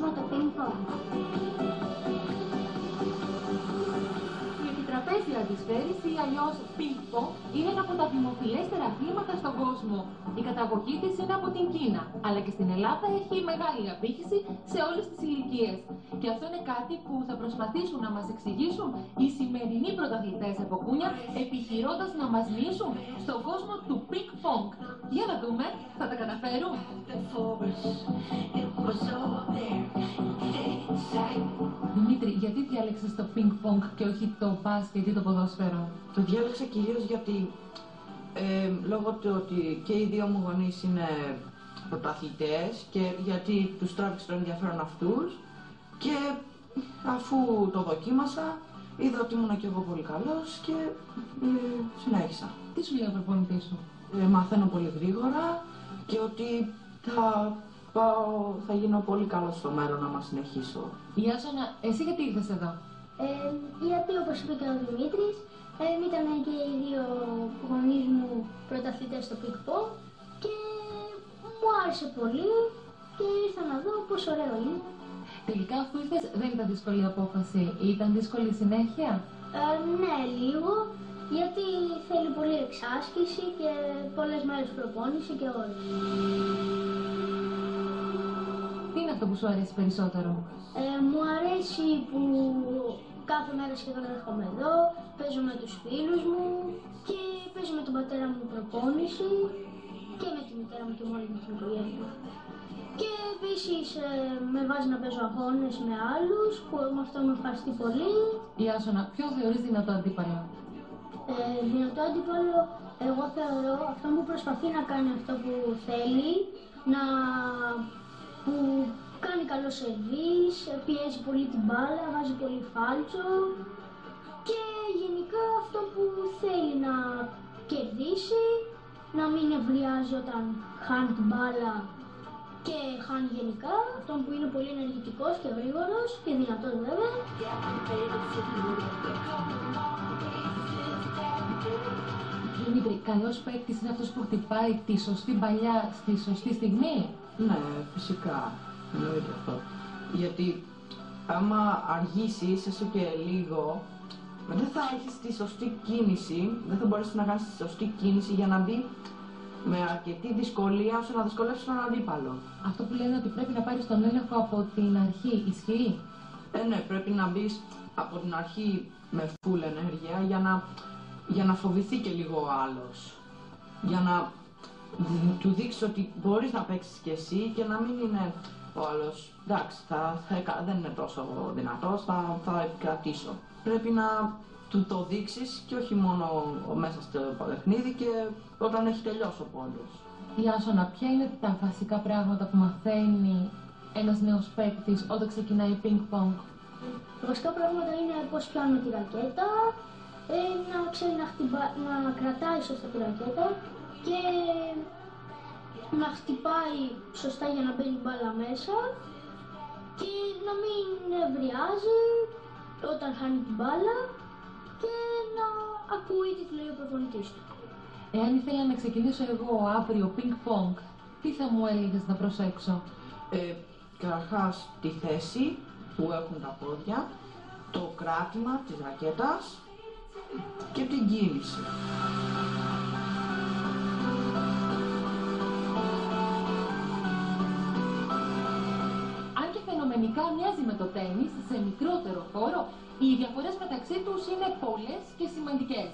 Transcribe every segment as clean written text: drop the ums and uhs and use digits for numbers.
κόσμο το ping-pong. Η επιτραπέζια αντισφαίριση ή αλλιώς ping-pong είναι ένα από τα δημοφιλέστερα αθλήματα στον κόσμο. Η καταγωγή της είναι από την Κίνα, αλλά και στην Ελλάδα έχει μεγάλη απήχηση σε όλες τις ηλικίες. Και αυτό είναι κάτι που θα προσπαθήσουν να μας εξηγήσουν οι σημερινοί πρωταθλητές από κούνια, επιχειρώντας να μας μοιήσουν στον κόσμο του ping-pong. Για να δούμε, θα τα καταφέρουν? Δημήτρη, γιατί διάλεξες το ping-pong και όχι το μπάσκετ ή το ποδόσφαιρο? Το διάλεξα κυρίως γιατί λόγω του ότι και οι δύο μου γονείς είναι πρωταθλητές και γιατί τους τράβηξε το ενδιαφέρον αυτούς και αφού το δοκίμασα είδα ότι ήμουν και εγώ πολύ καλός και συνέχισα. Τι σου λέει ο προπονητής σου? Μαθαίνω πολύ γρήγορα και ότι θα γίνω πολύ καλός στο μέλλον άμα συνεχίσω. Ιάσονα, εσύ γιατί ήρθες εδώ? Γιατί όπως είπε και ο Δημήτρης, ήταν και οι δύο γονείς μου πρωταθλητές στο ping-pong και μου άρεσε πολύ και ήρθα να δω πόσο ωραίο είναι. Τελικά αφού ήρθες δεν ήταν δύσκολη απόφαση, ήταν δύσκολη συνέχεια? Ναι, λίγο, γιατί θέλει πολύ εξάσκηση και πολλές μέρες προπόνηση και ώρες. Τι είναι αυτό που σου αρέσει περισσότερο? Μου αρέσει που κάθε μέρα σχεδόν έρχομαι εδώ, παίζω με τους φίλους μου και παίζω με τον πατέρα μου προπόνηση και με τη μητέρα μου και μόνη μου την οικογένεια. Και επίσης με βάζει να παίζω αγώνες με άλλους, που με αυτό με ευχαριστεί πολύ. Ιάσονα, ποιον θεωρείς δυνατό αντίπαλο? Δυνατό αντίπαλο, εγώ θεωρώ αυτό που προσπαθεί να κάνει αυτό που θέλει, που κάνει καλό σερβίς, πιέζει πολύ την μπάλα, βάζει πολύ φάλτσο και γενικά αυτό που θέλει να κερδίσει, να μην ευριάζει όταν χάνει την μπάλα και χάνει γενικά, αυτό που είναι πολύ ενεργητικός και γρήγορος και δυνατός βέβαια. Δημήτρη, καλός παίκτης είναι αυτός που χτυπάει τη σωστή παλιά στη σωστή στιγμή? Ναι, φυσικά, εννοείται αυτό. Γιατί άμα αργήσεις έστω και λίγο, δεν θα έχεις τη σωστή κίνηση, δεν θα μπορέσεις να κάνεις τη σωστή κίνηση για να μπει με αρκετή δυσκολία ώστε να δυσκολεύσεις τον αντίπαλο. Αυτό που λένε ότι πρέπει να πάρεις τον έλεγχο από την αρχή, ισχύει? Ναι, πρέπει να μπεις από την αρχή με full ενέργεια για να φοβηθεί και λίγο ο άλλος. Για να του δείξεις ότι μπορείς να παίξεις κι εσύ και να μην είναι ο άλλος εντάξει, δεν είναι τόσο δυνατός, θα επικρατήσω. Πρέπει να του το δείξεις και όχι μόνο μέσα στο παιχνίδι και όταν έχει τελειώσει ο πόντος. Ιάσονα, ποια είναι τα βασικά πράγματα που μαθαίνει ένας νέος παίκτης όταν ξεκινάει ping-pong? Τα βασικά πράγματα είναι πώς πιάνουμε τη ρακέτα, να ξέρει να κρατάει σωστά τη ρακέτα και να χτυπάει σωστά για να μπαίνει μπάλα μέσα και να μην ευριάζει όταν χάνει την μπάλα και να ακούει τι του λέει ο προπονητής του. Εάν ήθελα να ξεκινήσω εγώ αύριο ping-pong, τι θα μου έλεγες να προσέξω? Καταρχάς τη θέση που έχουν τα πόδια, το κράτημα της ρακέτας και την κίνηση. Αν και φαινομενικά μοιάζει με το τένις σε μικρότερο χώρο, οι διαφορές μεταξύ τους είναι πολλές και σημαντικές.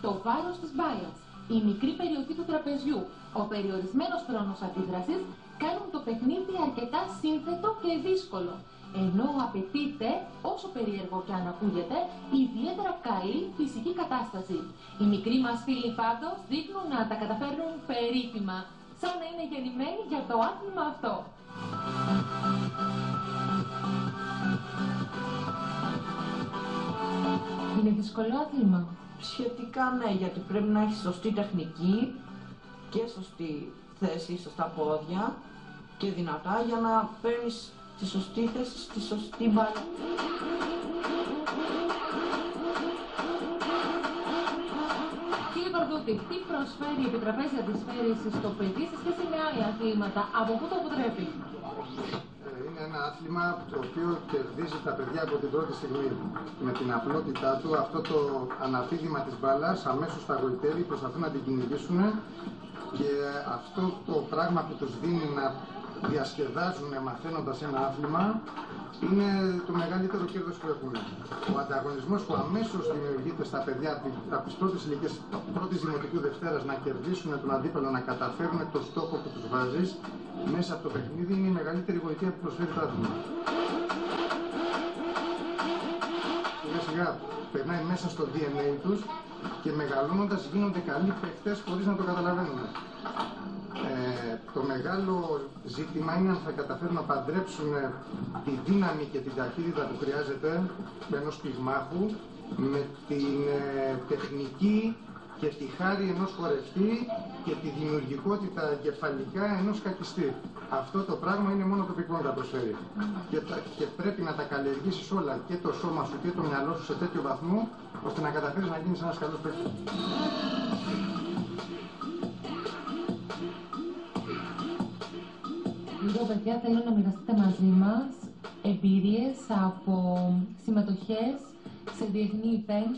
Το βάρος της μπάλας, η μικρή περιοχή του τραπεζιού, ο περιορισμένος χρόνος αντίδρασης κάνουν το παιχνίδι αρκετά σύνθετο και δύσκολο. Ενώ απαιτείται, όσο περίεργο και αν ακούγεται, ιδιαίτερα καλή φυσική κατάσταση. Οι μικροί μας φίλοι πάντως δείχνουν να τα καταφέρνουν περίφημα, σαν να είναι γεννημένοι για το άθλημα αυτό. Είναι δύσκολο άθλημα? Σχετικά ναι, γιατί πρέπει να έχεις σωστή τεχνική και σωστή θέση, σωστά πόδια και δυνατά για να παίρνεις τη σωστή θέση, στη σωστή μπάλα. Κύριε Παρδούτη, τι προσφέρει η επιτραπέζια αντισφαίριση στο παιδί σε σχέση με άλλα αθλήματα, από πού το αποτρέπει? Είναι ένα άθλημα το οποίο κερδίζει τα παιδιά από την πρώτη στιγμή. Με την απλότητά του, αυτό το αναπήδημα της μπάλας αμέσως τα γοητεύει, προσπαθούν να την κυνηγήσουν και αυτό το πράγμα που τους δίνει να διασκεδάζουν μαθαίνοντας ένα άθλημα είναι το μεγαλύτερο κέρδος που έχουν. Ο ανταγωνισμός που αμέσως δημιουργείται στα παιδιά από τις πρώτες ηλικίες, πρώτης δημοτικού Δευτέρας, να κερδίσουν τον αντίπαλο, να καταφέρουν το στόχο που τους βάζεις μέσα από το παιχνίδι, είναι η μεγαλύτερη βοήθεια που προσφέρει το άθλημα. Σιγά σιγά περνάει μέσα στο DNA τους και μεγαλώνοντας γίνονται καλοί παίκτες χωρίς να το καταλαβαίνουν. Το μεγάλο ζήτημα είναι αν θα καταφέρουν να παντρέψουν τη δύναμη και την ταχύτητα που χρειάζεται ενός πυγμάχου με την τεχνική και τη χάρη ενός χορευτή και τη δημιουργικότητα κεφαλικά ενός κακιστή. Αυτό το πράγμα είναι μόνο το πυκνό να τα προσφέρει. Και πρέπει να τα καλλιεργήσεις όλα, και το σώμα σου και το μυαλό σου, σε τέτοιο βαθμό, ώστε να καταφέρεις να γίνεις ένας καλός παίκτης. Λίγο, παιδιά, θέλω να μοιραστείτε μαζί μας εμπειρίες από συμμετοχές σε διεθνή event,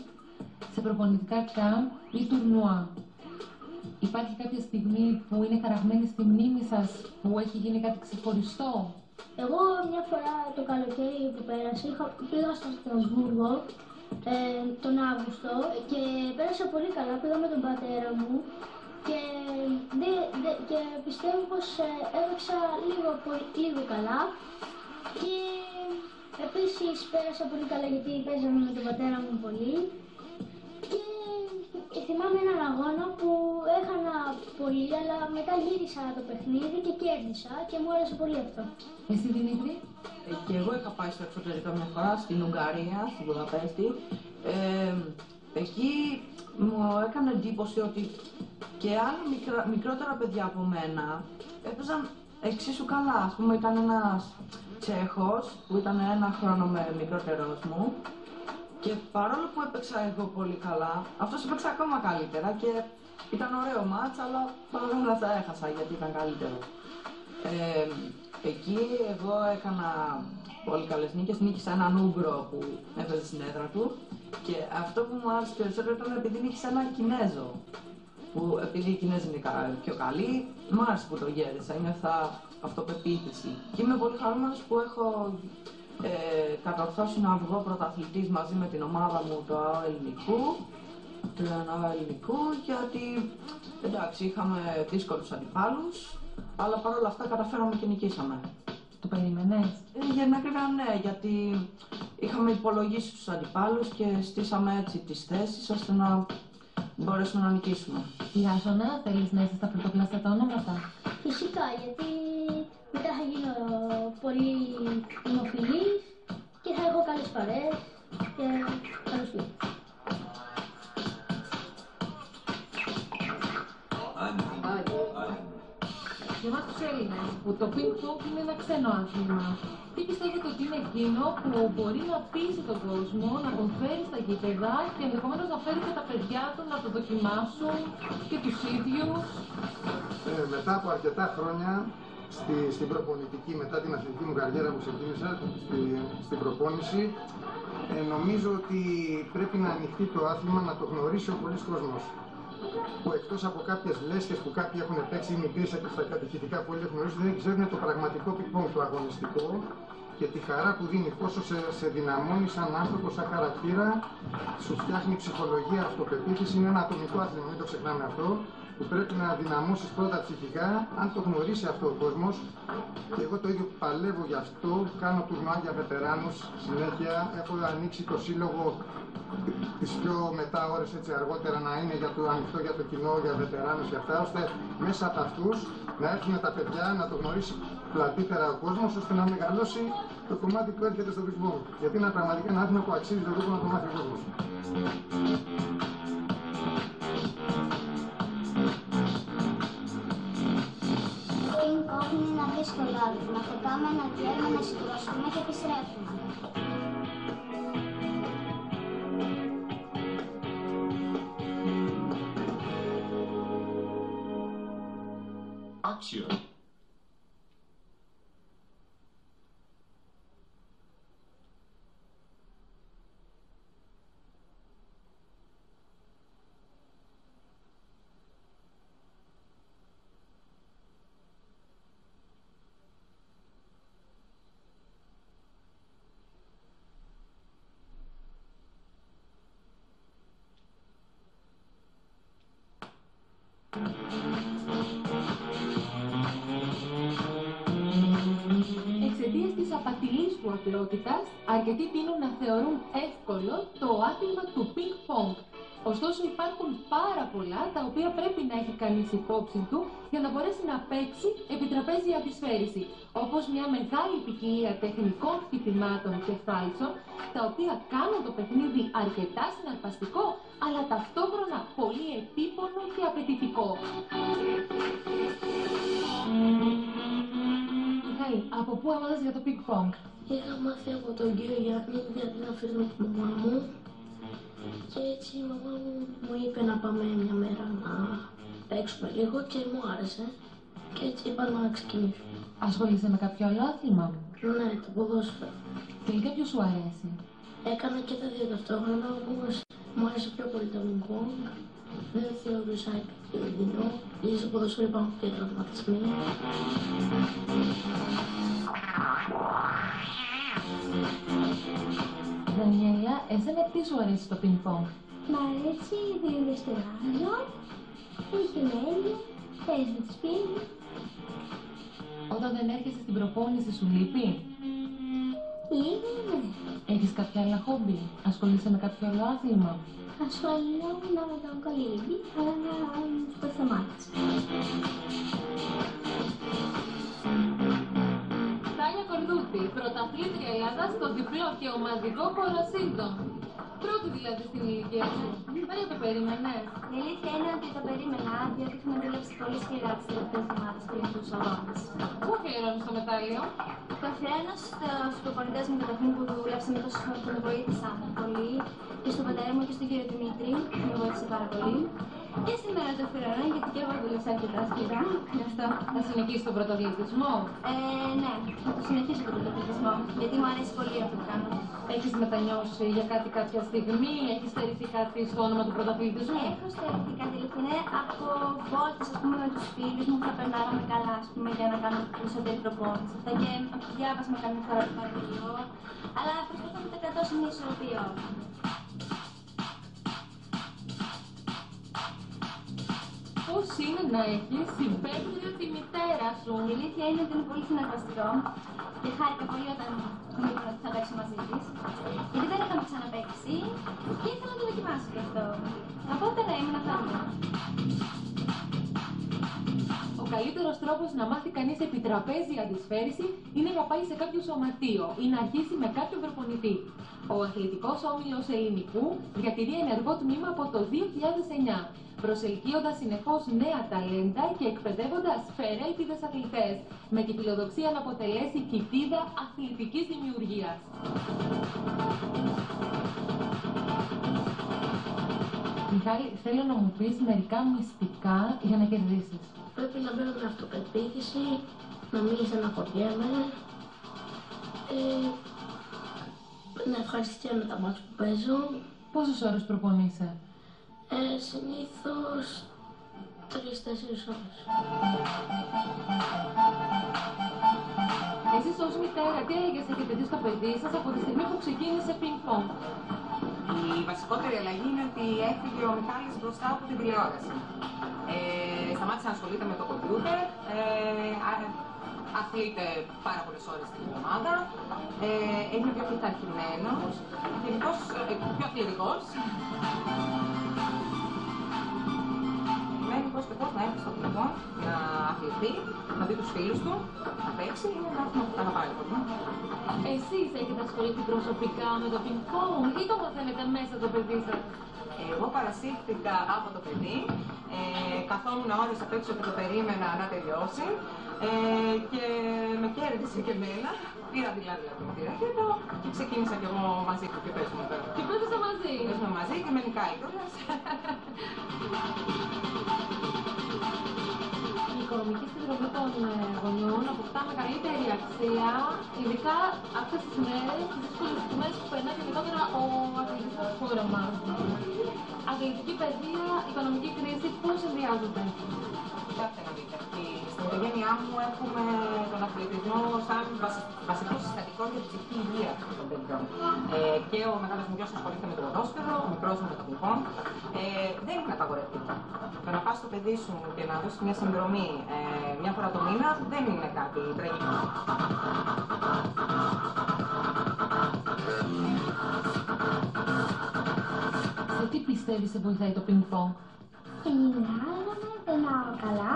σε προπονητικά camp ή τουρνουά. Υπάρχει κάποια στιγμή που είναι χαραγμένη στη μνήμη σας, που έχει γίνει κάτι ξεχωριστό? Εγώ μια φορά το καλοκαίρι που πέρασε πήγα στο Στρασβούργο τον Αύγουστο και πέρασα πολύ καλά. Πήγα με τον πατέρα μου και πιστεύω πως έπαιξα λίγο καλά και επίσης πέρασα πολύ καλά γιατί παίζαμε με τον πατέρα μου πολύ και θυμάμαι έναν αγώνα που έχανα πολύ, αλλά μετά γύρισα το παιχνίδι και κέρδισα και μου άρεσε πολύ αυτό. Εσύ, Δημήτρη? Και εγώ είχα πάει στο εξωτερικό μια φορά, στην Ουγγαρία, στην Βουδαπέστη. Εκεί μου έκανε εντύπωση ότι και άλλα μικρότερα παιδιά από μένα έπαιζαν εξίσου καλά. Ας πούμε, ήταν ένας Τσέχος που ήταν 1 χρόνο μικρότερος μου και παρόλο που έπαιξα εγώ πολύ καλά, αυτός έπαιξε ακόμα καλύτερα και ήταν ωραίο μάτς, αλλά παρόλα αυτά έχασα γιατί ήταν καλύτερο. Εκεί εγώ έκανα πολύ καλές νίκες, νίκησα έναν Ούγγρο που έπαιζε στην έδρα του και αυτό που μου άρεσε περισσότερο ήταν επειδή νίκησα έναν Κινέζο, που επειδή οι Κινέζοι είναι πιο καλοί, μ' άρεσε που το γέρισα, ένιωθα αυτοπεποίθηση και είμαι πολύ χαρούμενος που έχω κατορθώσει να βγω πρωταθλητής μαζί με την ομάδα μου του ΑΟ Ελληνικού, γιατί εντάξει είχαμε δύσκολους αντιπάλους, αλλά παρόλα αυτά καταφέραμε και νικήσαμε. Το περίμενες? Για την ακρίβεια ναι, γιατί είχαμε υπολογίσει τους αντιπάλους και στήσαμε έτσι τις θέσεις ώστε να μπορέσουμε να νικήσουμε. Ιάσονα, θέλεις να είσαι στα πρωτοκλάσια τα ονόματα? Φυσικά, γιατί μετά θα γίνω πολύ δημοφιλής και θα έχω καλές παρέες και καλούς φίλους. Για εμάς τους Έλληνες, που το ping-pong είναι ένα ξένο άθλημα, τι πιστεύετε ότι είναι εκείνο που μπορεί να πείσει τον κόσμο, να τον φέρει στα γήπεδα και ενδεχομένως να φέρει και τα παιδιά του να το δοκιμάσουν και τους ίδιους? Μετά από αρκετά χρόνια στην προπονητική, μετά την αθλητική μου καριέρα που ξεκίνησα στην προπόνηση, νομίζω ότι πρέπει να ανοιχτεί το άθλημα, να το γνωρίσει ο πολλής κόσμος. Που εκτός από κάποιες λέσχες που κάποιοι έχουν παίξει ή μικρές στα κατηχητικά που όλοι έχουν γνωρίσει, δεν ξέρουν το πραγματικό πing-pong, το αγωνιστικό και τη χαρά που δίνει, πόσο σε δυναμώνει σαν άνθρωπο, σαν χαρακτήρα, σου φτιάχνει ψυχολογία, αυτοπεποίθηση. Είναι ένα ατομικό άθλημα, μην το ξεχνάμε αυτό, που πρέπει να δυναμώσεις πρώτα ψυχικά. Αν το γνωρίσει αυτό ο κόσμος, και εγώ το ίδιο παλεύω γι' αυτό, κάνω τουρνουά για βετεράνους συνέχεια, έχω ανοίξει το σύλλογο τις πιο μετά ώρες έτσι αργότερα να είναι για το ανοιχτό για το κοινό, για βετεράνους και αυτά, ώστε μέσα από αυτούς να έρθουν τα παιδιά, να το γνωρίσει πλατύτερα ο κόσμος, ώστε να μεγαλώσει το κομμάτι που έρχεται στο ping-pong. Γιατί είναι πραγματικά ένα άθλημα που αξίζει τον κόπο να το μάθει ο κόσμος. Το ping-pong είναι ένα δύσκολο άθλημα. Το πάμε να βγαίνουμε, να σηκώσουμε και επιστρέφουμε. Action. απλότητας, αρκετοί τείνουν να θεωρούν εύκολο το άθλημα του ping-pong. Ωστόσο υπάρχουν πάρα πολλά τα οποία πρέπει να έχει κανείς υπόψη του για να μπορέσει να παίξει επιτραπέζια αντισφαίριση, όπως μια μεγάλη ποικιλία τεχνικών χτυπημάτων και φάλτσων, τα οποία κάνουν το παιχνίδι αρκετά συναρπαστικό, αλλά ταυτόχρονα πολύ επίπονο και απαιτητικό. Μιχάλη, από πού έμαθες για το ping-pong? Είχα μάθει από τον κύριο Γιάννη, γιατί να φέρνω τη μαμά μου. Και έτσι η μαμά μου είπε να πάμε μια μέρα να παίξουμε λίγο και μου άρεσε. Και έτσι είπα να ξεκινήσω. Ασχολείσαι με κάποιο άλλο άθλημα? Ναι, το ποδόσφαιρο. Τελικά ποιο σου αρέσει? Έκανα και τα δύο ταυτόχρονα, όμως μου άρεσε πιο πολύ το ping-pong. Δεν θεωρούσα επικίνδυνο. Γιατί στο ποδόσφαιρο υπάρχουν και τραυματισμοί. Δανιέλα, εσένα τι σου αρέσει το ping-pong? Μ' αρέσει, δίνει στεγάζω, έχει μέλη, παίζει τη σπίτι. Όταν δεν έρχεσαι στην προπόνηση σου λείπει? Λίγο, ναι. Έχεις κάποια άλλα χόμπι? Ασχολείσαι με κάποιο άλλο άθλημα? Ασχολούμαι με τον κολύμπι, αλλά το σταμάτησα. Τάνια Κορδούτη, πρωταθλήτρια Ελλάδας στο διπλό και ομαδικό κορασίδων. Πρώτη δηλαδή στην ηλικία σου. Δεν το περίμενες? Η αλήθεια είναι ότι το περίμενα, διότι έχουμε δουλέψει πολύ σκληρά τις τελευταίες εβδομάδες πριν τους αγώνες. Πού αφιερώνεις το μετάλλιο? Το αφιέρωνα στους προπονητές μου καταρχήν που δουλέψαμε τόσο χρόνο που με βοήθησαν πολύ, και στον πατέρα μου και στον κύριο Δημήτρη, που με βοήθησε πάρα πολύ. Και σήμερα το αφιερώνω γιατί και εγώ δούλεψα αρκετά σκληρά. Γι' αυτό Θα συνεχίσεις τον πρωταθλητισμό? ναι, θα το συνεχίσω τον πρωταθλητισμό, γιατί μου αρέσει πολύ αυτό που κάνω. Έχεις μετανιώσει για κάτι κάποια στιγμή? Έχεις στερηθεί κάτι στο όνομα του πρωταθλητισμού? Έχω στερηθεί κάτι αλήθεια, από βόλτες, ας πούμε, με τους φίλους μου, θα περνάγαμε καλά, ας πούμε, για να κάνουμε περισσότερη προπόνηση. Αυτά και από το διάβασμα καμιά φορά το παρατηρώ, αλλά προσπαθώ να τα κρατώ σε μια ισορροπία. Πώς είναι να έχεις συμπέμπτριο τη μητέρα σου? Η αλήθεια είναι ότι είναι πολύ συναρπαστικό και χάρηκα πολύ όταν μου είπαν ότι θα παίξω μαζί της, γιατί δεν είχαμε ξαναπαίξει και ήθελα να το δοκιμάσω γι' αυτό. Οπότε ναι, ήμουν χαρούμενη. Ο καλύτερος τρόπος να μάθει κανείς επιτραπέζη αντισφαίριση είναι να πάει σε κάποιο σωματείο ή να αρχίσει με κάποιον προπονητή. Ο Αθλητικός Όμιλος Ελληνικού διατηρεί ενεργό τμήμα από το 2009, προσελκύοντας συνεχώς νέα ταλέντα και εκπαιδεύοντας φερέλπιδες αθλητές, με τη φιλοδοξία να αποτελέσει κοιτίδα αθλητικής δημιουργίας. Μιχάλη, θέλω να μου πεις μερικά μυστικά για να κερδίσεις. Πρέπει να μπαίνω με αυτοπεποίθηση, να μην στεναχωριέμαι, να ευχαριστιέμαι τα μάτια που παίζω. Πόσες ώρες προπονείσαι? Συνήθως 3-4 ώρες. Εσείς ως μητέρα, τι έλεγες έχετε δει στο παιδί σας από τη στιγμή που ξεκίνησε ping-pong? Η βασικότερη αλλαγή είναι ότι έφυγε ο Μιχάλης μπροστά από την τηλεόραση. Σταμάτησε να ασχολείται με το κομπιούτερ, αθλείται πάρα πολλές ώρες την εβδομάδα, είναι πιο πειθαρχημένος, γενικώς πιο αθλητικός. Μένει πώς και πώς να έρθει στο πληθό, να αθληθεί, να δει τους φίλους του, να παίξει, είναι ένα άθλημα που τα αγαπάει πολύ. Εσείς έχετε ασχοληθεί προσωπικά με το ping-pong ή το μαθαίνετε μέσα το παιδί σας? Εγώ παρασύρθηκα από το παιδί, καθόμουν ώρες απ' έξω και το περίμενα να τελειώσει και με κέρδισε και εμένα. Πήρα δηλαδή τη ρακέτα και ξεκίνησα κι εγώ μαζί του και παίζουμε τώρα. Και παίζετε μαζί? Παίζουμε μαζί και με νικάει κιόλας. Η οικονομική συνδρομή των γονιών αποκτά μεγαλύτερη αξία, ειδικά αυτές τις μέρες, τις δύσκολες στιγμές που περνάει και γενικότερα ο αθλητισμός στη χώρα μας. Αθλητική παιδεία, οικονομική κρίση, πώς συνδυάζονται? Κοιτάξτε να δείτε, στην οικογένειά μου έχουμε τον αθλητισμό σαν βασικό συστατικό για την ψυχική υγεία των παιδιών. Και ο μεγάλος μου γιος ασχολείται με το ποδόσφαιρο, ο μικρός μου με το ping-pong. Δεν είναι απαγορευτικό. Το να πας στο παιδί σου και να δώσεις μια συνδρομή μια φορά το μήνα δεν είναι κάτι τραγικό. πιστεύεις σε βοηθάει το πινκ-πονγκ? Περνάω καλά.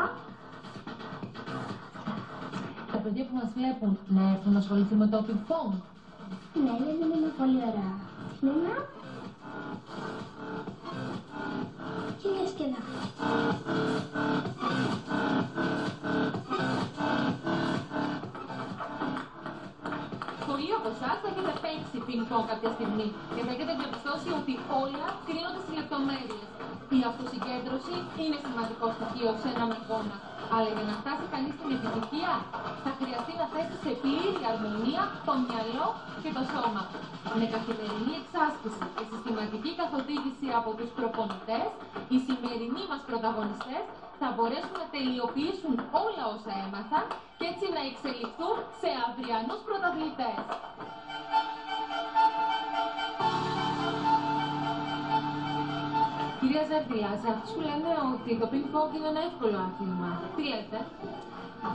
Τα παιδιά που μας βλέπουν να έρθουν να ασχοληθούν με το πινκ-πονγκ? Ναι, είναι πολύ ωραία. Ναι. Και διασκεδά. Πολλοί από εσάς θα έχετε παίξει πινκ-πονγκ κάποια στιγμή και θα έχετε διαπιστώσει ότι όλα κρίνονται στις λεπτομέρειες. Η αυτοσυγκέντρωση είναι σημαντικό στοιχείο σε έναν αγώνα. Αλλά για να φτάσει κανείς στην επιτυχία, θα χρειαστεί να θέσει σε πλήρη αρμονία το μυαλό και το σώμα. Με καθημερινή εξάσκηση και συστηματική καθοδήγηση από τους προπονητές, οι σημερινοί μας πρωταγωνιστές θα μπορέσουν να τελειοποιήσουν όλα όσα έμαθαν και έτσι να εξελιχθούν σε αυριανούς πρωταθλητές. Κυρία Ζέρδηλα, σε αυτούς που λένε ότι το πινκ-πονγκ είναι ένα εύκολο άθλημα, τι λέτε?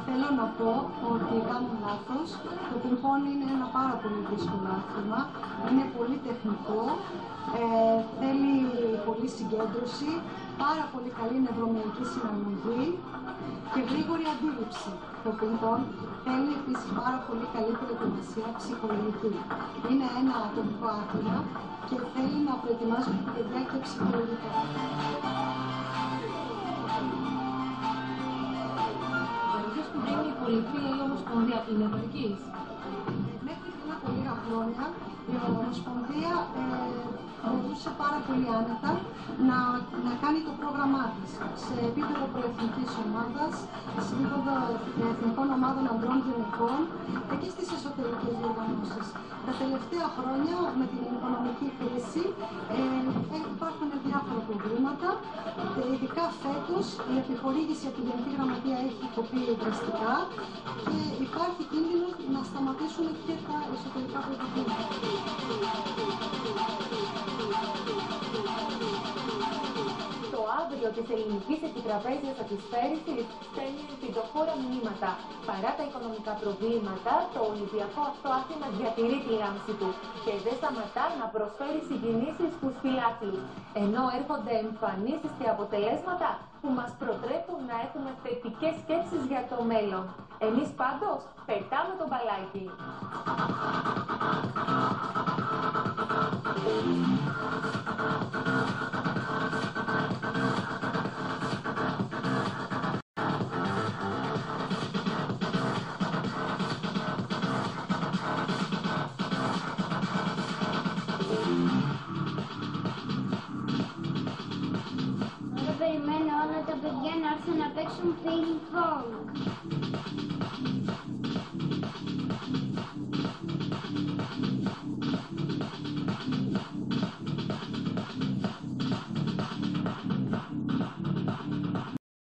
Θέλω να πω ότι κάνουν λάθος. Το πινκ-πονγκ είναι ένα πάρα πολύ δύσκολο άθλημα. Είναι πολύ τεχνικό, θέλει πολύ συγκέντρωση, πάρα πολύ καλή νευρομυϊκή συναλλαγή και γρήγορη αντίληψη. Το πινκ-πονγκ θέλει επίσης πάρα πολύ καλή προετοιμασία ψυχολογική. Είναι ένα ατομικό άθλημα και θέλει να προετοιμάζουν τα παιδιά και ψυχολογικά. Που δίνει η Πολυφύλλα η Ομοσπονδία είναι επαρκής? Μέχρι πριν από λίγα χρόνια η Ομοσπονδία μπορούσε πάρα πολύ άνετα να κάνει το πρόγραμμά της σε επίπεδο προεθνικής ομάδας, σε επίπεδο εθνικών ομάδων ανδρών και γυναικών και στις εσωτερικές διοργανώσεις. Τα τελευταία χρόνια με την οικονομική κρίση υπάρχουν διάφορα προβλήματα. Ειδικά φέτος η επιχορήγηση από τη Γενική Γραμματεία έχει κοπεί δραστικά και υπάρχει κίνδυνος να σταματήσουν και τα εσωτερικά πρωταθλήματα. Το αύριο της ελληνικής επιτραπέζιας αφισφαίρησης στέλνει ελπιδοφόρα μηνύματα. Παρά τα οικονομικά προβλήματα, το Ολυμπιακό αυτό άθλημα διατηρεί τη λάμψη του και δεν σταματά να προσφέρει συγκινήσεις στους φιλάθλους. Ενώ έρχονται εμφανίσεις και αποτελέσματα που μας προτρέπουν να έχουμε θετικές σκέψεις για το μέλλον. Εμείς πάντως πετάμε το μπαλάκι.